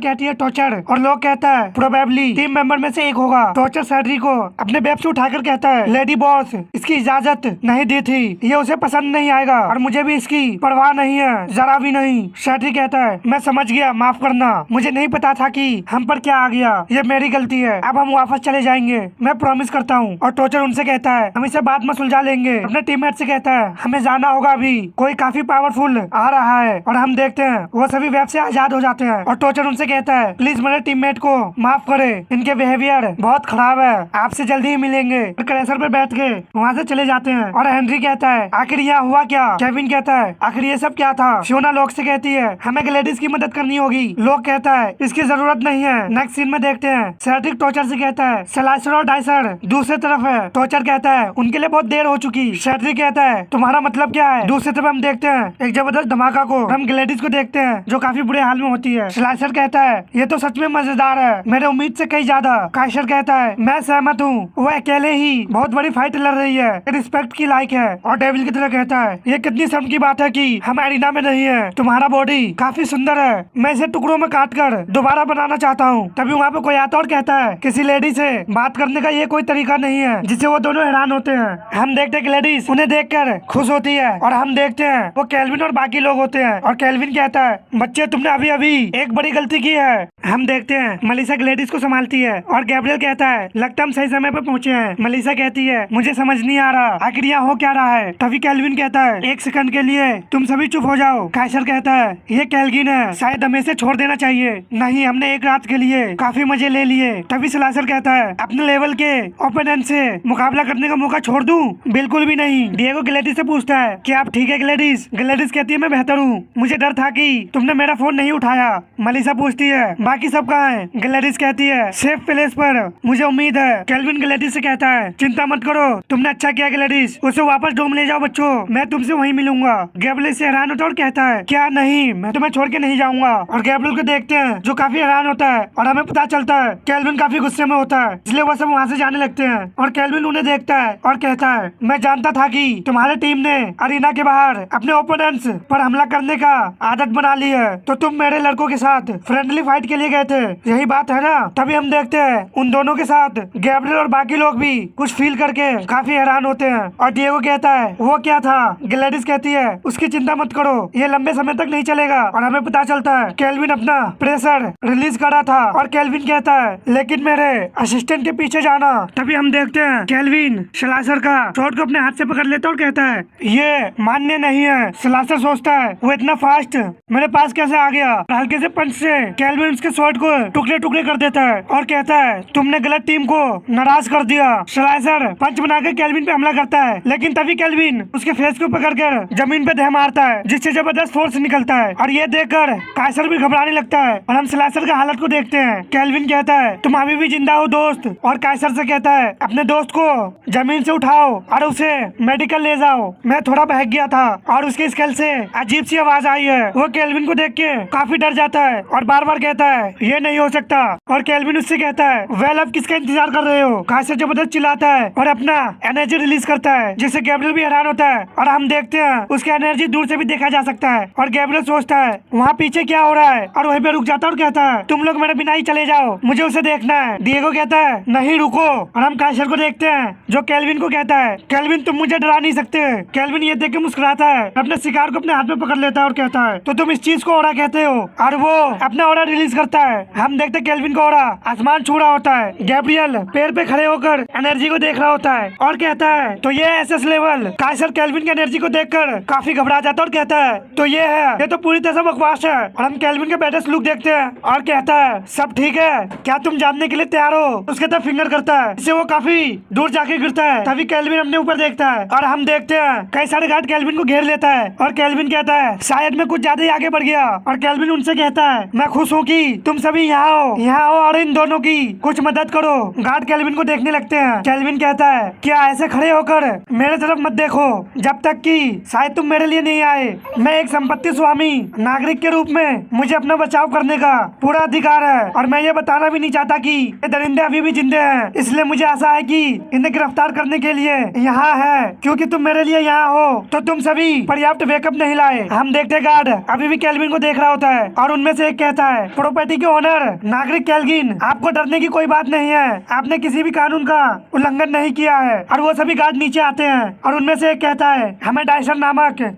कहती है टॉर्चर, और लोग कहता है प्रोबेबली टीम मेंबर में से एक होगा। टॉर्चर सेड्रिक को अपने वेब से उठाकर कहता है लेडी बॉस इसकी इजाजत नहीं दी थी, ये उसे पसंद नहीं आएगा और मुझे भी इसकी परवाह नहीं है, जरा भी नहीं। सेड्रिक कहता है मैं समझ गया, माफ करना, मुझे नहीं पता था कि हम पर क्या आ गया, ये मेरी गलती है, अब हम वापस चले जाएंगे, मैं प्रॉमिस करता हूँ। और टॉर्चर उनसे कहता है हम इसे बाद में सुलझा लेंगे। अपने टीममेट से कहता है हमें जाना होगा, अभी कोई काफी पावरफुल आ रहा है। और हम देखते हैं वो सभी वेब से आजाद हो जाते हैं। और टॉर्चर उनसे कहता है प्लीज मेरे टीममेट को माफ करे, इनके बिहेवियर बहुत खराब है, आपसे जल्दी ही मिलेंगे। क्रैशर पर बैठ के वहाँ से चले जाते हैं। और हेनरी कहता है आखिर यहाँ हुआ क्या। केविन कहता है आखिर ये सब क्या था। फियोना लोग से कहती है हमें ग्लैडिस की मदद करनी होगी। लोग कहता है इसकी जरूरत नहीं है। नेक्स्ट सीन में देखते हैं सेड्रिक टॉर्चर से कहता है स्लाइसर और डाइसर दूसरी तरफ है। टॉर्चर कहता है उनके लिए बहुत देर हो चुकी। सेड्रिक कहता है तुम्हारा मतलब क्या है। दूसरी तरफ हम देखते हैं एक जबरदस्त धमाका को, हम ग्लैडिस को देखते हैं जो काफी बुरे हाल में होती है। स्लाइसर कहता है ये तो सच में मजेदार है, मेरे उम्मीद से कई ज्यादा। काइसर कहता है मैं सहमत हूँ, वो अकेले ही बहुत बड़ी फाइट लड़ रही है, रिस्पेक्ट की लायक है। और डेविल की तरह कहता है ये कितनी शर्म की बात है कि हम एरिना में नहीं है, तुम्हारा बॉडी काफी सुंदर है, मैं इसे टुकड़ों में काट कर दोबारा बनाना चाहता हूँ। तभी वहाँ पे कोई आता और कहता है किसी लेडी से बात करने का ये कोई तरीका नहीं है, जिससे वो दोनों हैरान होते हैं। हम देखते हैं लेडीज उन्हें देखकर खुश होती है और हम देखते हैं वो केल्विन और बाकी लोग होते हैं। और केल्विन कहता है बच्चे तुमने अभी अभी एक बड़ी गलती की है। हम देखते हैं मलिसा लेडीज को संभालती है और गैब्रियल कहता है लगता हम सही समय पर पहुँचे हैं। मलिसा कहती है मुझे समझ नहीं आ रहा आखिर यहाँ हो क्या रहा है। तभी केल्विन कहता है एक सेकंड के लिए तुम सभी चुप हो जाओ। काइसर कहता है ये केल्गिन है, शायद हमें इसे छोड़ देना चाहिए। नहीं, हमने एक रात के लिए काफी मजे ले लिए। तभी स्लाइसर कहता है अपने लेवल के ओपोनेंट से मुकाबला करने का मौका छोड़ दूं? बिल्कुल भी नहीं। डिएगो ग्लैडिस से पूछता है कि आप ठीक है ग्लैडिस? ग्लैडिस कहती है मैं बेहतर हूँ, मुझे डर था कि तुमने मेरा फोन नहीं उठाया। मलिसा पूछती है बाकी सब कहाँ हैं? ग्लैडिस कहती है सेफ प्लेस पर, मुझे उम्मीद है। केल्विन ग्लैडिस से कहता है चिंता मत करो, तुमने अच्छा किया ग्लैडिस, उसे वापस डोम ले जाओ बच्चों, मैं तुमसे वहीं मिलूंगा। गैब्रियल से हैरान होता है और कहता है क्या नहीं, मैं तुम्हें छोड़ के नहीं जाऊंगा। और गैब्रियल को देखते हैं जो काफी हैरान होता है और हमें पता चलता है केल्विन काफी गुस्से में होता है, इसलिए वो सब वहाँ से जाने लगते हैं। और केल्विन उन्हें देखता है और कहता है मैं जानता था कि तुम्हारे टीम ने अरीना के बाहर अपने ओपोनेंट्स पर हमला करने का आदत बना ली है, तो तुम मेरे लड़कों के साथ फ्रेंडली फाइट के लिए गए थे, यही बात है ना। तभी हम देखते हैं उन दोनों के साथ गैब्रियल और बाकी लोग भी कुछ फील करके काफी हैरान होते हैं। और डिएगो कहता है वो क्या था? ग्लैडिस कहती है उसकी चिंता मत करो, ये लंबे समय तक नहीं चलेगा। और हमें पता चलता है केल्विन अपना प्रेशर रिलीज कर रहा था और केल्विन कहता है लेकिन मेरे असिस्टेंट के पीछे जाना। तभी हम देखते हैं केल्विन स्लाइसर का शॉट को अपने हाथ से पकड़ लेता है और कहता है ये मान्य नहीं है। स्लाइसर सोचता है वो इतना फास्ट मेरे पास कैसे आ गया। हल्के से पंच से केल्विन उसके शॉट को टुकड़े टुकड़े कर देता है और कहता है तुमने गलत टीम को नाराज कर दिया। स्लाइसर पंच बनाकर केल्विन पे हमला करता है, लेकिन तभी केल्विन उसके फेस को पकड़कर जमीन पे धह मारता है, जिससे जबरदस्त फोर्स निकलता है। और ये देखकर काइसर भी घबराने लगता है और हम स्लाइसर का हालत को देखते हैं। केल्विन कहता है तुम अभी भी जिंदा हो दोस्त। और काइसर से कहता है अपने दोस्त को जमीन से उठाओ और उसे मेडिकल ले जाओ, मैं थोड़ा बहक गया था। और उसके स्केल से अजीब सी आवाज आई है। वो केल्विन को देख के काफी डर जाता है और बार बार कहता है ये नहीं हो सकता। और केल्विन उससे कहता है वेल अब किसका इंतजार कर रहे हो। काइसर जबरदस्त चिल्लाता है और अपना एनर्जी रिलीज करता है, जिससे गैब्रियल भी हैरान होता है। और हम देखते हैं उसकी एनर्जी दूर से भी देखा जा सकता है। और गैब्रियल सोचता है वहाँ पीछे क्या हो रहा है, और वहीं पे रुक जाता है और कहता है तुम लोग मेरे बिना ही चले जाओ, मुझे उसे देखना है। डिएगो कहता है नहीं रुको। और हम काइसर को देखते हैं जो केल्विन को कहता है केल्विन तुम मुझे डरा नहीं सकते। केल्विन ये देख के मुस्कुराता है, अपने शिकार को अपने हाथ में पकड़ लेता है और कहता है तो तुम इस चीज को ओरा कहते हो। और वो अपना ओरा रिलीज करता है। हम देखते केल्विन का ओरा आसमान छू रहा होता है। गैब्रियल पेड़ पे खड़े होकर एनर्जी को देख रहा होता है और कहता है तो ये एसएस लेवल। काइसर केल्विन की एनर्जी को देखकर काफी घबरा जाता है और कहता है तो ये है, ये तो पूरी तरह से बकवास है। और हम केल्विन के बेटे लुक देखते हैं और कहता है सब ठीक है, क्या तुम जानने के लिए तैयार हो? उसके तरफ फिंगर करता है, इससे वो काफी दूर जाके गिरता है। तभी केल्विन अपने ऊपर देखता है और हम देखते हैं कई सारे गार्ड केल्विन को घेर लेता है। और केल्विन कहता है शायद मैं कुछ ज्यादा ही आगे बढ़ गया। और केल्विन उनसे कहता है मैं खुश हूँ कि तुम सभी यहाँ हो और इन दोनों की कुछ मदद करो। गार्ड केल्विन को देखने लगते हैं। केल्विन कहता है क्या ऐसे खड़े होकर मेरे तरफ मत देखो जब तक कि शायद शायद तुम मेरे लिए नहीं आए। मैं एक संपत्ति स्वामी नागरिक के रूप में मुझे अपना बचाव करने का पूरा अधिकार है और मैं ये बताना भी नहीं चाहता कि ये दरिंदे अभी भी जिंदे हैं। इसलिए मुझे आशा है कि इन्हें गिरफ्तार करने के लिए यहाँ है। क्योंकि तुम मेरे लिए यहाँ हो तो तुम सभी पर्याप्त वेकअप नहीं लाए। हम देखते गार्ड अभी भी केल्विन को देख रहा होता है और उनमें से एक कहता है, प्रॉपर्टी के ओनर नागरिक केल्विन, आपको डरने की कोई बात नहीं है। आपने किसी भी कानून का उल्लंघन नहीं किया है। और वो सभी गार्ड नीचे आते हैं और उनमें से एक कहता है, हमें डाइसन नामक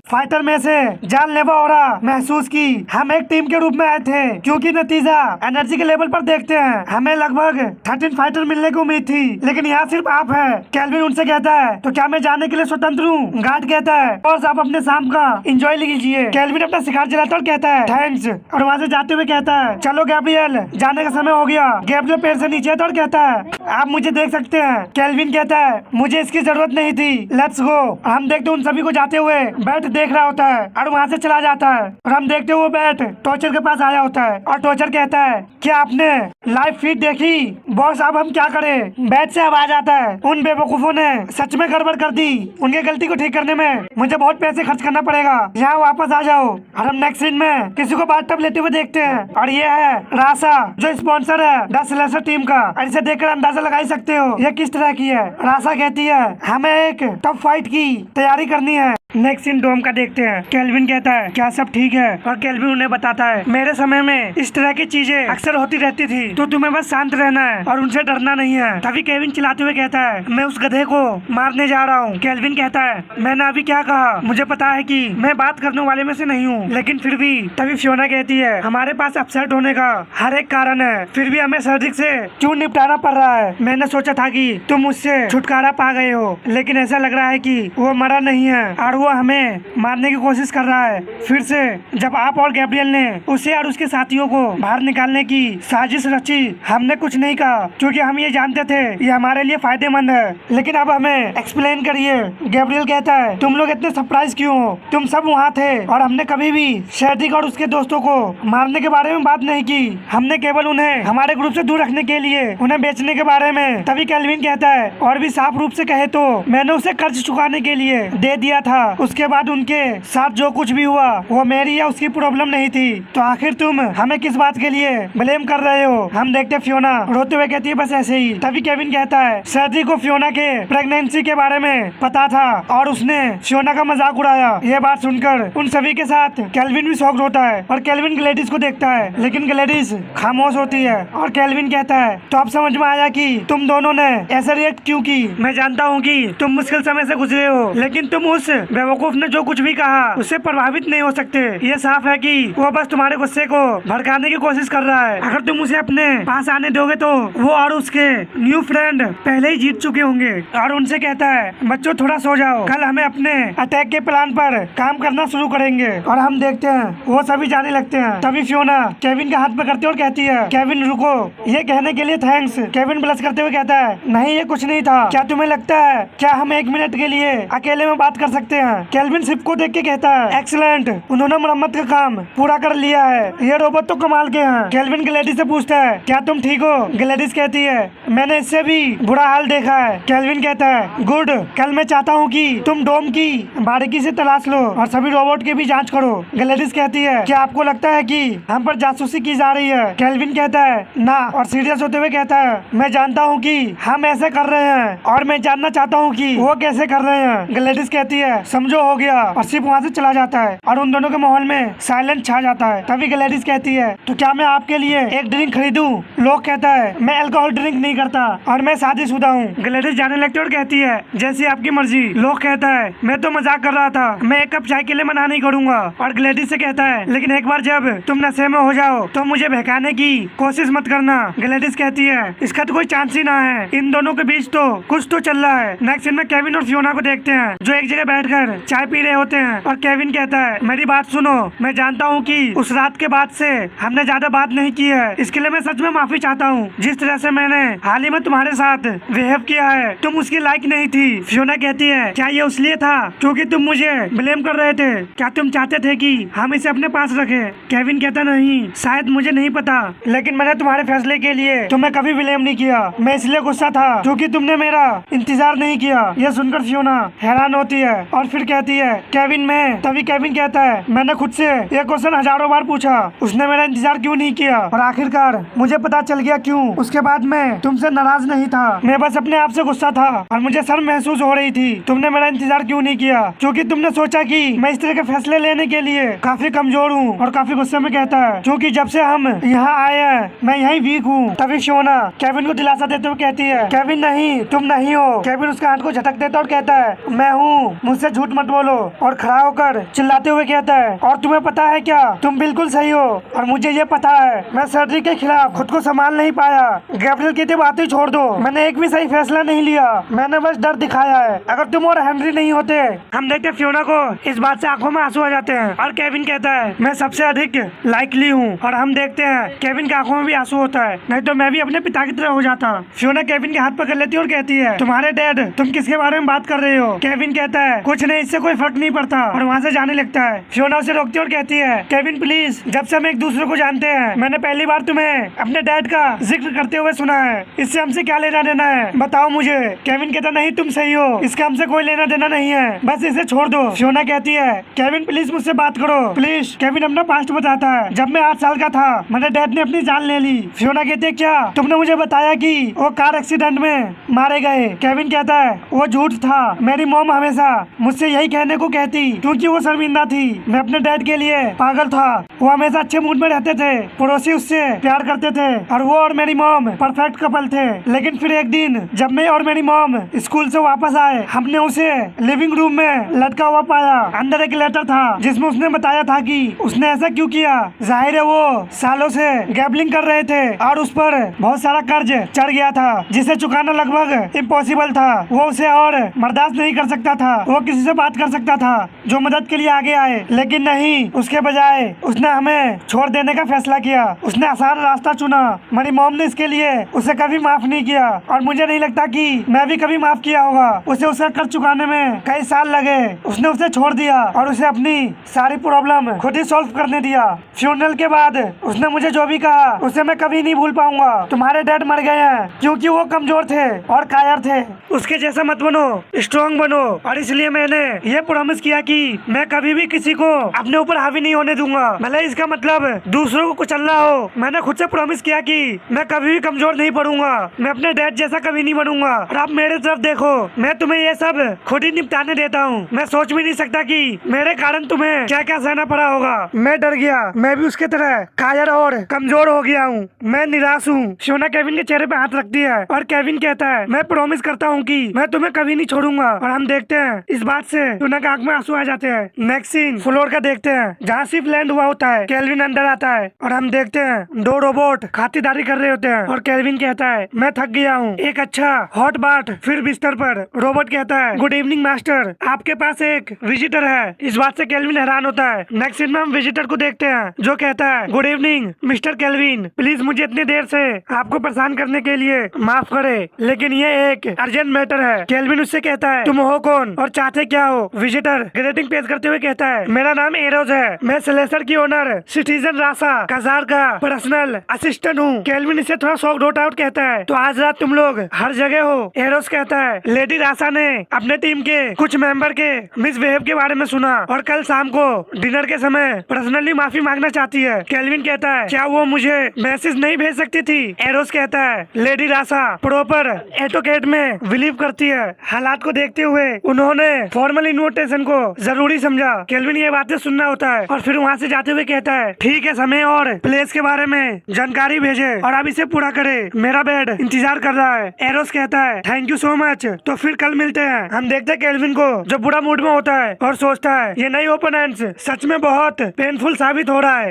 फाइटर में से जानलेवा ऑरा महसूस की। हम एक टीम के रूप में आए थे क्योंकि नतीजा एनर्जी के लेवल पर देखते हैं हमें लगभग 13 फाइटर मिलने की उम्मीद थी, लेकिन यहाँ सिर्फ आप है। केल्विन उनसे कहता है, तो क्या मैं जाने के लिए स्वतंत्र हूँ? गार्ड कहता है, और आप अपने शाम का एंजॉय लीजिए। केल्विन अपना शिकार जलाता और कहता है, थैंक्स। और वहाँ से जाते हुए कहता है, चलो गैब्रियल, जाने का समय हो गया। गैब्रियल पेड़ से नीचे आता और कहता है, आप मुझे देख सकते हैं। केल्विन कहता है, मुझे इसकी जरूरत नहीं थी, लेट्स गो। हम देखते उन सभी को जाते हुए बैट देख रहा होता है और वहाँ से चला जाता है। और हम देखते हुए बैट टॉर्चर के पास आया होता है और टॉर्चर कहता है, क्या आपने लाइव फीड देखी? बॉस अब हम क्या करें? बैट से आवाज आता है, उन बेवकूफों ने सच में गड़बड़ कर दी। उनकी गलती को ठीक करने में मुझे बहुत पैसे खर्च करना पड़ेगा। यहाँ वापस आ जाओ। और हम नेक्स्ट सीन में किसी को बाथटब लेते हुए देखते हैं और ये है रासा, जो स्पॉन्सर है द स्लेशर टीम का। और इसे देखकर अंदाजा लगा ही सकते हो ये किस तरह की है। रासा कहती है, हमें एक टफ फाइट की तैयारी करनी है। नेक्स्ट सीन डोम का देखते हैं। केल्विन कहता है, क्या सब ठीक है? और केल्विन उन्हें बताता है, मेरे समय में इस तरह की चीजें अक्सर होती रहती थी, तो तुम्हें बस शांत रहना है और उनसे डरना नहीं है। तभी केल्विन चिल्लाते हुए कहता है, मैं उस गधे को मारने जा रहा हूँ। केल्विन कहता है, मैंने अभी क्या कहा? मुझे पता है कि मैं बात करने वाले में से नहीं हूँ, लेकिन फिर भी। तभी फियोना कहती है, हमारे पास अपसेट होने का हर एक कारण है, फिर भी हमें सर्जिक से क्यों निपटाना पड़ रहा है? मैंने सोचा था कि तुम मुझसे छुटकारा पा गए हो, लेकिन ऐसा लग रहा है कि वो मरा नहीं है और वो हमें मारने की कोशिश कर रहा है फिर से। जब आप और गैब्रियल ने उसे और उसके साथियों को बाहर निकालने की साजिश रची, हमने कुछ नहीं कहा क्योंकि हम ये जानते थे ये हमारे लिए फायदेमंद है। लेकिन अब हमें एक्सप्लेन करिए। गैब्रियल कहता है, तुम लोग इतने सरप्राइज क्यों हो? तुम सब वहाँ थे और हमने कभी भी शेड्रिक और उसके दोस्तों को मारने के बारे में बात नहीं की। हमने केवल उन्हें हमारे ग्रुप से दूर रखने के लिए उन्हें बेचने के बारे में। तभी केल्विन कहता है, और भी साफ रूप से कहे तो मैंने उसे कर्ज चुकाने के लिए दे दिया था। उसके बाद उनके साथ जो कुछ भी हुआ वो मेरी या उसकी प्रॉब्लम नहीं थी। तो आखिर तुम हमें किस बात के लिए ब्लेम कर रहे हो? हम देखते फियोना रोते हुए कहती है, बस ऐसे ही। तभी केविन कहता है, शेड्रिक को फियोना के प्रेगनेंसी के बारे में पता था और उसने फियोना का मजाक उड़ाया। ये बात सुनकर उन सभी के साथ केल्विन भी शॉक्ड होता है और केल्विन ग्लेडिस को देखता है, लेकिन ग्लेडिस खामोश होती है। और केल्विन कहता है, तो अब समझ में आया कि तुम दोनों ने ऐसे रिएक्ट क्यों की। मैं जानता हूँ कि तुम मुश्किल समय से गुजरे हो, लेकिन तुम उस बेवकूफ ने जो कुछ भी कहा उससे प्रभावित नहीं हो सकते। ये साफ है कि वो बस तुम्हारे गुस्से को भड़काने की कोशिश कर रहा है। अगर तुम उसे अपने पास आने दोगे तो वो और उसके न्यू फ्रेंड पहले ही जीत चुके होंगे। और उनसे कहता है, बच्चों थोड़ा सो जाओ, कल हमें अपने अटैक के प्लान पर काम करना शुरू करेंगे। और हम देखते हैं वो सभी जाने लगते हैं। तभी फियोना केविन का हाथ पकड़ती है और कहती है, केविन रुको, ये कहने के लिए थैंक्स। केविन ब्लश करते हुए कहता है, नहीं ये कुछ नहीं था। क्या तुम्हें लगता है क्या हम 1 मिनट के लिए अकेले में बात कर सकते हैं? केल्विन शिप को देख के कहता है, एक्सीलेंट, उन्होंने मरम्मत का काम पूरा कर लिया है। ये रोबोट तो कमाल के हैं। केल्विन ग्लेडिस से पूछता है, क्या तुम ठीक हो? ग्लेडिस कहती है, मैंने इससे भी बुरा हाल देखा है। केल्विन कहता है, गुड, कल मैं चाहता हूँ कि तुम डोम की बारीकी से तलाश लो और सभी रोबोट की भी जांच करो। ग्लेडिस कहती है, क्या आपको लगता है कि हम पर जासूसी की जा रही है? केल्विन कहता है, ना, और सीरियस होते हुए कहता है, मैं जानता हूँ कि हम ऐसे कर रहे हैं और मैं जानना चाहता हूँ कि वो कैसे कर रहे हैं। ग्लेडिस कहती है, समझो हो गया, और सिर्फ वहाँ से चला जाता है और उन दोनों के माहौल में साइलेंस छा जाता है। तभी ग्लेडिस कहती है, तो क्या मैं आपके लिए एक ड्रिंक खरीदूं? लोग कहता है, मैं अल्कोहल ड्रिंक नहीं करता और मैं शादीशुदा हूँ। ग्लेडिस जाने लगती है और कहती है, जैसी आपकी मर्जी। लोग कहता है, मैं तो मजाक कर रहा था, मैं 1 कप चाय के लिए मना नहीं करूंगा। और ग्लेडिस से कहता है, लेकिन एक बार जब तुम नशे में हो जाओ तो मुझे बहकाने की कोशिश मत करना। ग्लेडिस कहती है, इसका तो कोई चांस ही ना है, इन दोनों के बीच तो कुछ तो चल रहा है। नेक्स्ट सीन में केविन और फियोना को देखते हैं जो एक जगह बैठकर चाय पी रहे होते हैं। और केविन कहता है, मेरी बात सुनो, मैं जानता हूँ कि उस रात के बाद से हमने ज्यादा बात नहीं की है, इसके लिए मैं सच में माफी चाहता हूँ। जिस तरह से मैंने हाल ही में तुम्हारे साथ बिहेव किया है, तुम उसकी लायक नहीं थी। फियोना कहती है, क्या ये उसलिए था क्योंकि तुम मुझे ब्लेम कर रहे थे? क्या तुम चाहते थे कि हम इसे अपने पास रखें? केविन कहता, नहीं, शायद मुझे नहीं पता, लेकिन मैंने तुम्हारे फैसले के लिए तुम्हें कभी ब्लेम नहीं किया। मैं इसलिए गुस्सा था क्योंकि तुमने मेरा इंतजार नहीं किया। यह सुनकर फियोना हैरान होती है और फिर फिर कहती है केविन में। तभी केविन कहता है मैंने खुद से ये क्वेश्चन हजारों बार पूछा, उसने मेरा इंतजार क्यों नहीं किया, और आखिरकार मुझे पता चल गया क्यों। उसके बाद मैं तुमसे नाराज नहीं था, मैं बस अपने आप से गुस्सा था और मुझे शर्म महसूस हो रही थी। तुमने मेरा इंतजार क्यों नहीं किया, क्योंकि तुमने सोचा कि मैं इस तरह के फैसले लेने के लिए काफी कमजोर हूँ। और काफी गुस्से में कहता है क्योंकि जब से हम यहाँ आए हैं मैं यही वीक हूँ। तभी शोना केविन को दिलासा देते हुए कहती है केविन नहीं, तुम नहीं हो। केविन उसका हाथ को झटक देता और कहता है मैं हूँ, मुझसे झूठ मत बोलो। और खड़ा होकर चिल्लाते हुए कहता है और तुम्हें पता है क्या, तुम बिल्कुल सही हो और मुझे ये पता है मैं सेड्रिक के खिलाफ खुद को संभाल नहीं पाया। गैब्रियल कहते बातें छोड़ दो, मैंने एक भी सही फैसला नहीं लिया, मैंने बस डर दिखाया है। अगर तुम और हेनरी नहीं होते। हम देखते फियोना को इस बात से आंखों में आंसू आ जाते हैं और केविन कहता है मैं सबसे अधिक लाइकली हूँ। और हम देखते हैं केविन की आंखों में भी आंसू होता है, नहीं तो मैं भी अपने पिता की तरह हो जाता। फियोना केविन के हाथ पकड़ लेती है और कहती है तुम्हारे डैड, तुम किसके बारे में बात कर रहे हो। केविन कहता है कुछ नहीं, इससे कोई फर्क नहीं पड़ता, और वहाँ से जाने लगता है। फियोना उसे रोकती है और कहती है केविन प्लीज, जब से हम एक दूसरे को जानते हैं मैंने पहली बार तुम्हें अपने डैड का जिक्र करते हुए सुना है, इससे हमसे क्या लेना देना है बताओ मुझे। केविन कहता नहीं तुम सही हो, इसका हमसे कोई लेना देना नहीं है, बस इसे छोड़ दो। फियोना कहती है केविन प्लीज मुझसे बात करो प्लीज। केविन अपना पास्ट बताता है, जब मैं 8 साल का था मेरे डैड ने अपनी जान ले ली। फियोना कहती है क्या तुमने मुझे बताया कि वो कार एक्सीडेंट में मारे गए। केविन कहता है वो झूठ था, मेरी मॉम हमेशा मुझसे यही कहने को कहती क्योंकि वो शर्मिंदा थी, मैं अपने डैड के लिए पागल था। वो हमेशा अच्छे मूड में रहते थे, पड़ोसी उससे प्यार करते थे और वो और मेरी मॉम परफेक्ट कपल थे। लेकिन फिर एक दिन जब मैं और मेरी मॉम स्कूल से वापस आए हमने उसे लिविंग रूम में लटका हुआ पाया। अंदर एक लेटर था जिसमें उसने बताया था कि उसने ऐसा क्यों किया। जाहिर है वो सालों से गैम्बलिंग कर रहे थे और उस पर बहुत सारा कर्ज चढ़ गया था जिसे चुकाना लगभग इम्पॉसिबल था। वो उसे और बर्दाश्त नहीं कर सकता था। वो किसी से बात कर सकता था जो मदद के लिए आगे आए, लेकिन नहीं, उसके बजाय उसने हमें छोड़ देने का फैसला किया। उसने आसान रास्ता चुना। मेरी मॉम ने इसके लिए उसे कभी माफ नहीं किया और मुझे नहीं लगता कि मैं भी कभी माफ किया होगा। उसे उसका कर्ज चुकाने में कई साल लगे। उसने उसे छोड़ दिया और उसे अपनी सारी प्रॉब्लम खुद ही सॉल्व करने दिया। फ्यूनरल के बाद उसने मुझे जो भी कहा उसे मैं कभी नहीं भूल पाऊंगा। तुम्हारे डैड मर गए हैं क्योंकि वो कमजोर थे और कायर थे। उसके जैसा मत बनो, स्ट्रॉन्ग बनो। और इसलिए मैंने ये प्रॉमिस किया कि मैं कभी भी किसी को अपने ऊपर हावी नहीं होने दूंगा, भले इसका मतलब दूसरों को कुचलना हो। मैंने खुद से प्रॉमिस किया कि मैं कभी भी कमजोर नहीं पड़ूंगा, मैं अपने डैड जैसा कभी नहीं बनूंगा। और आप मेरे तरफ देखो, मैं तुम्हें ये सब खुद ही निपटाने देता हूँ। मैं सोच भी नहीं सकता कि मेरे कारण तुम्हें क्या क्या सहना पड़ा होगा। मैं डर गया, मैं भी उसके तरह कायर और कमजोर हो गया हूँ। मैं निराश हूँ। शोना केविन के चेहरे पे हाथ रखती है और केविन कहता है मैं प्रॉमिस करता हूँ कि मैं तुम्हें कभी नहीं छोड़ूंगा। और हम देखते हैं इस बात से शोना के आंख में आंसू आ जाते हैं। नेक्स्ट सीन फ्लोर का देखते हैं जहाँ सिर्फ लैंड हुआ होता है। केल्विन अंदर आता है और हम देखते हैं 2 रोबोट खातिरदारी कर रहे होते हैं। और केल्विन कहता है मैं थक गया हूँ, एक अच्छा हॉट बाथ फिर बिस्तर पर। रोबोट कहता है गुड इवनिंग मास्टर, आपके पास एक विजिटर है। इस बात से केल्विन हैरान होता है। नेक्स्ट सीन में हम विजिटर को देखते हैं जो कहता है good evening mister kelvin, please मुझे इतनी देर से आपको परेशान करने के लिए माफ करे, लेकिन ये एक अर्जेंट मैटर है। केल्विन उससे कहता है तुम हो कौन और चाहते क्या हो। विजिटर ग्रीटिंग पेश करते हुए कहता है मेरा नाम एरोज है, मैं सेलेस्टर की ओनर सिटीजन रासा कजार का पर्सनल असिस्टेंट हूँ। केल्विन इसे थोड़ा शॉक डॉट आउट कहता है तो आज रात तुम लोग हर जगह हो। एरोज कहता है लेडी रासा ने अपने टीम के कुछ मेंबर के मिसबिहेव के बारे में सुना और कल शाम को डिनर के समय पर्सनली माफी मांगना चाहती है। केल्विन कहता है क्या वो मुझे मैसेज नहीं भेज सकती थी। एरोज कहता है लेडी रासा प्रॉपर एटोकेट में बिलीव करती है। हालात को देखते हुए उन्होंने फॉर्मल इन्विटेशन को जरूरी समझा। केल्विन ये बातें सुनना होता है और फिर वहाँ से जाते हुए कहता है ठीक है, समय और प्लेस के बारे में जानकारी भेजे और अब इसे पूरा करे, मेरा बेड इंतजार कर रहा है। एरोस कहता है थैंक यू सो मच, तो फिर कल मिलते हैं। हम देखते हैं केल्विन को जो बुरा मूड में होता है और सोचता है ये नई ओपोनेंट्स सच में बहुत पेनफुल साबित हो रहा है।